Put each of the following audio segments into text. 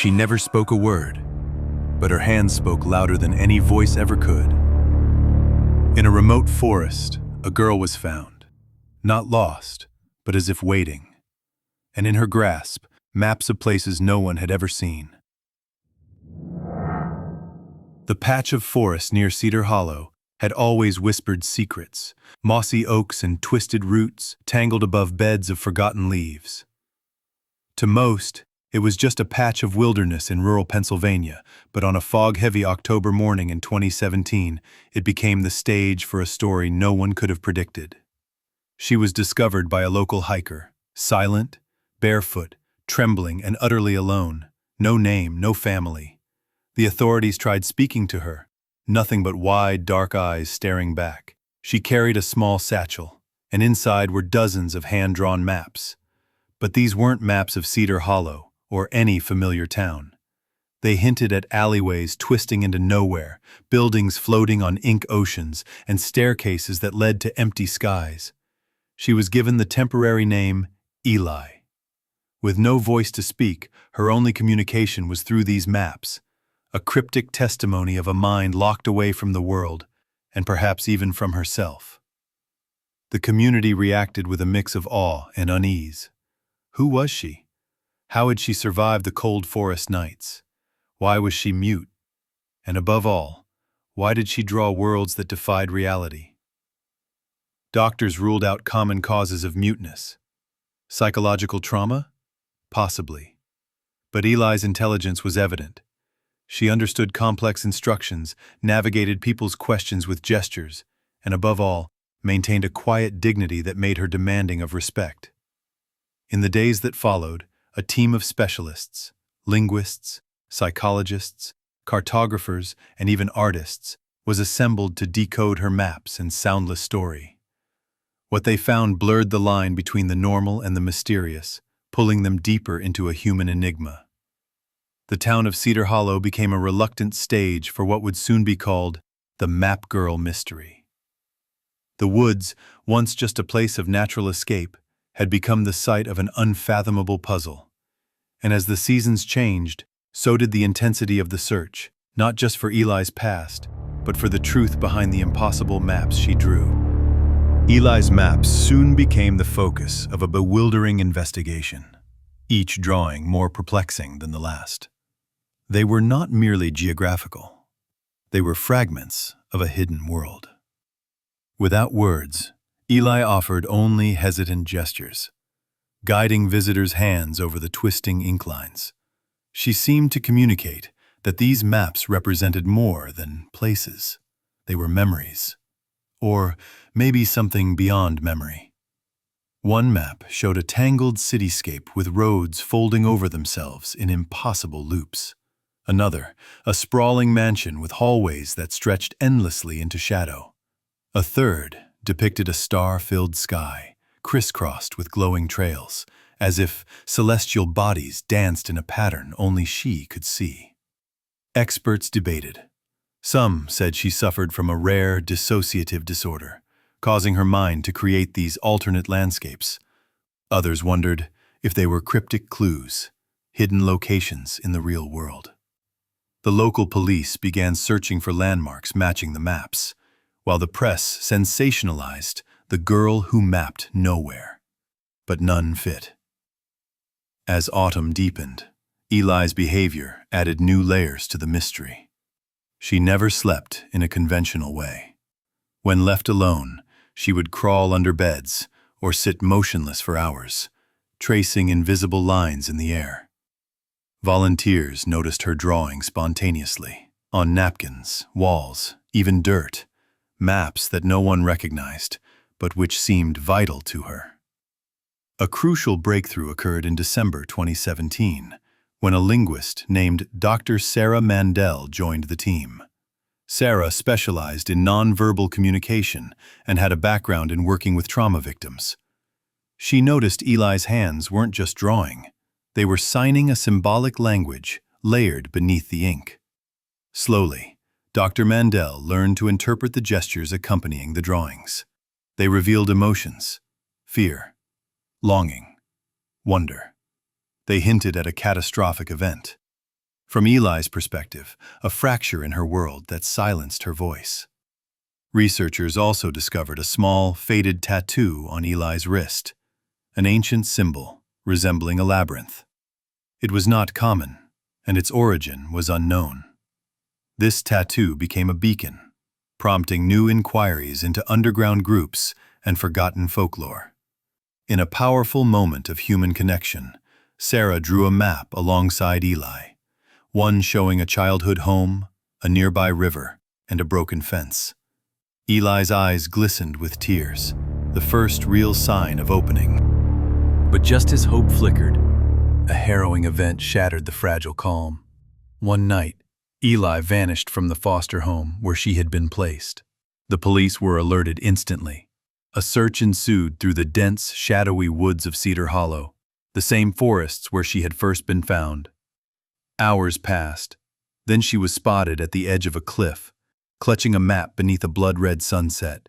She never spoke a word, but her hands spoke louder than any voice ever could. In a remote forest, a girl was found, not lost, but as if waiting, and in her grasp, maps of places no one had ever seen. The patch of forest near Cedar Hollow had always whispered secrets, mossy oaks and twisted roots tangled above beds of forgotten leaves. To most, it was just a patch of wilderness in rural Pennsylvania, but on a fog-heavy October morning in 2017, it became the stage for a story no one could have predicted. She was discovered by a local hiker, silent, barefoot, trembling, and utterly alone. No name, no family. The authorities tried speaking to her, nothing but wide, dark eyes staring back. She carried a small satchel, and inside were dozens of hand-drawn maps. But these weren't maps of Cedar Hollow or any familiar town. They hinted at alleyways twisting into nowhere, buildings floating on ink oceans, and staircases that led to empty skies. She was given the temporary name Eli. With no voice to speak, her only communication was through these maps, a cryptic testimony of a mind locked away from the world, and perhaps even from herself. The community reacted with a mix of awe and unease. Who was she? How had she survived the cold forest nights? Why was she mute? And above all, why did she draw worlds that defied reality? Doctors ruled out common causes of muteness. Psychological trauma? Possibly. But Eli's intelligence was evident. She understood complex instructions, navigated people's questions with gestures, and above all, maintained a quiet dignity that made her demanding of respect. In the days that followed, a team of specialists, linguists, psychologists, cartographers, and even artists was assembled to decode her maps and soundless story. What they found blurred the line between the normal and the mysterious, pulling them deeper into a human enigma. The town of Cedar Hollow became a reluctant stage for what would soon be called the Map Girl mystery. The woods, once just a place of natural escape, had become the site of an unfathomable puzzle. And as the seasons changed, so did the intensity of the search, not just for Eli's past, but for the truth behind the impossible maps she drew. Eli's maps soon became the focus of a bewildering investigation, each drawing more perplexing than the last. They were not merely geographical. They were fragments of a hidden world. Without words, Eli offered only hesitant gestures, guiding visitors' hands over the twisting ink lines. She seemed to communicate that these maps represented more than places. They were memories. Or maybe something beyond memory. One map showed a tangled cityscape with roads folding over themselves in impossible loops. Another, a sprawling mansion with hallways that stretched endlessly into shadow. A third depicted a star-filled sky, crisscrossed with glowing trails, as if celestial bodies danced in a pattern only she could see. Experts debated. Some said she suffered from a rare dissociative disorder, causing her mind to create these alternate landscapes. Others wondered if they were cryptic clues, hidden locations in the real world. The local police began searching for landmarks matching the maps, while the press sensationalized the girl who mapped nowhere. But none fit. As autumn deepened, Eli's behavior added new layers to the mystery. She never slept in a conventional way. When left alone, she would crawl under beds or sit motionless for hours, tracing invisible lines in the air. Volunteers noticed her drawing spontaneously, on napkins, walls, even dirt, maps that no one recognized, but which seemed vital to her. A crucial breakthrough occurred in December 2017, when a linguist named Dr. Sarah Mandel joined the team. Sarah specialized in nonverbal communication and had a background in working with trauma victims. She noticed Eli's hands weren't just drawing. They were signing a symbolic language layered beneath the ink. Slowly, Dr. Mandel learned to interpret the gestures accompanying the drawings. They revealed emotions: fear, longing, wonder. They hinted at a catastrophic event, From Eli's perspective, a fracture in her world that silenced her voice. Researchers also discovered a small, faded tattoo on Eli's wrist, an ancient symbol resembling a labyrinth. It was not common, and its origin was unknown. This tattoo became a beacon, prompting new inquiries into underground groups and forgotten folklore. In a powerful moment of human connection, Sarah drew a map alongside Eli, one showing a childhood home, a nearby river, and a broken fence. Eli's eyes glistened with tears, the first real sign of opening. But just as hope flickered, a harrowing event shattered the fragile calm. One night, Eli vanished from the foster home where she had been placed. The police were alerted instantly. A search ensued through the dense, shadowy woods of Cedar Hollow, the same forests where she had first been found. Hours passed. Then she was spotted at the edge of a cliff, clutching a map beneath a blood-red sunset.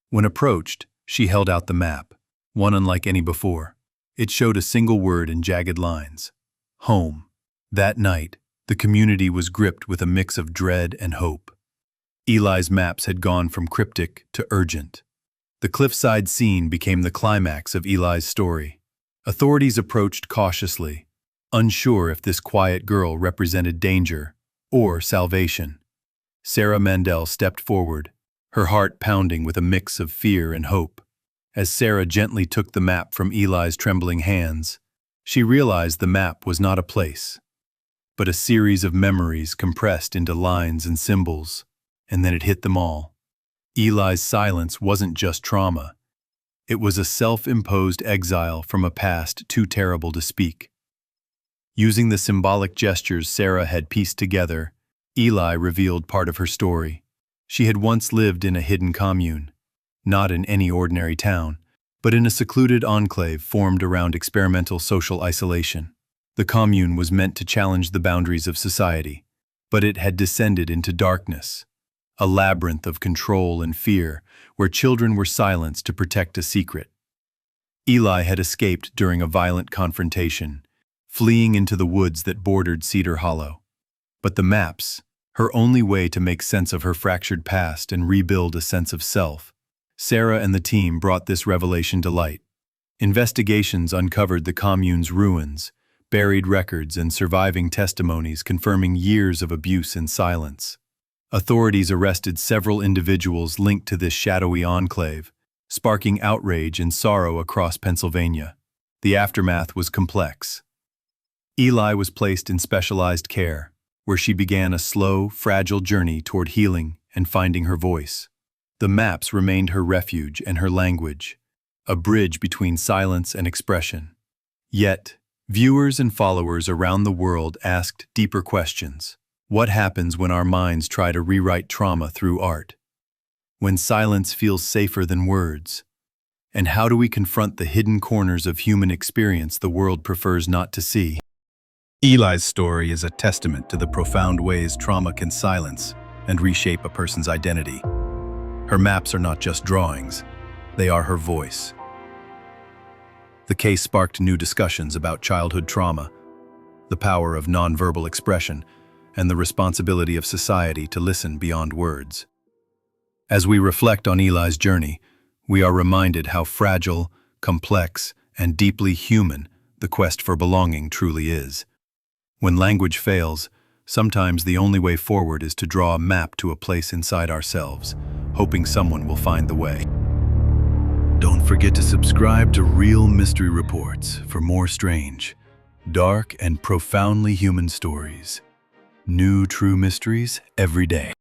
When approached, she held out the map, one unlike any before. It showed a single word in jagged lines: home. That night, the community was gripped with a mix of dread and hope. Eli's maps had gone from cryptic to urgent. The cliffside scene became the climax of Eli's story. Authorities approached cautiously, unsure if this quiet girl represented danger or salvation. Sarah Mandel stepped forward, her heart pounding with a mix of fear and hope. As Sarah gently took the map from Eli's trembling hands, she realized the map was not a place, but a series of memories compressed into lines and symbols, and then it hit them all. Eli's silence wasn't just trauma. It was a self-imposed exile from a past too terrible to speak. Using the symbolic gestures Sarah had pieced together, Eli revealed part of her story. She had once lived in a hidden commune, not in any ordinary town, but in a secluded enclave formed around experimental social isolation. The commune was meant to challenge the boundaries of society, but it had descended into darkness, a labyrinth of control and fear where children were silenced to protect a secret. Eli had escaped during a violent confrontation, fleeing into the woods that bordered Cedar Hollow. But the maps, her only way to make sense of her fractured past and rebuild a sense of self. Sarah and the team brought this revelation to light. Investigations uncovered the commune's ruins, buried records, and surviving testimonies confirming years of abuse and silence. Authorities arrested several individuals linked to this shadowy enclave, sparking outrage and sorrow across Pennsylvania. The aftermath was complex. Eli was placed in specialized care, where she began a slow, fragile journey toward healing and finding her voice. The maps remained her refuge and her language, a bridge between silence and expression. Yet, viewers and followers around the world asked deeper questions. What happens when our minds try to rewrite trauma through art? When silence feels safer than words? And how do we confront the hidden corners of human experience the world prefers not to see? Eli's story is a testament to the profound ways trauma can silence and reshape a person's identity. Her maps are not just drawings, they are her voice. The case sparked new discussions about childhood trauma, the power of nonverbal expression, and the responsibility of society to listen beyond words. As we reflect on Eli's journey, we are reminded how fragile, complex, and deeply human the quest for belonging truly is. When language fails, sometimes the only way forward is to draw a map to a place inside ourselves, hoping someone will find the way. Don't forget to subscribe to Real Mystery Reports for more strange, dark, and profoundly human stories. New true mysteries every day.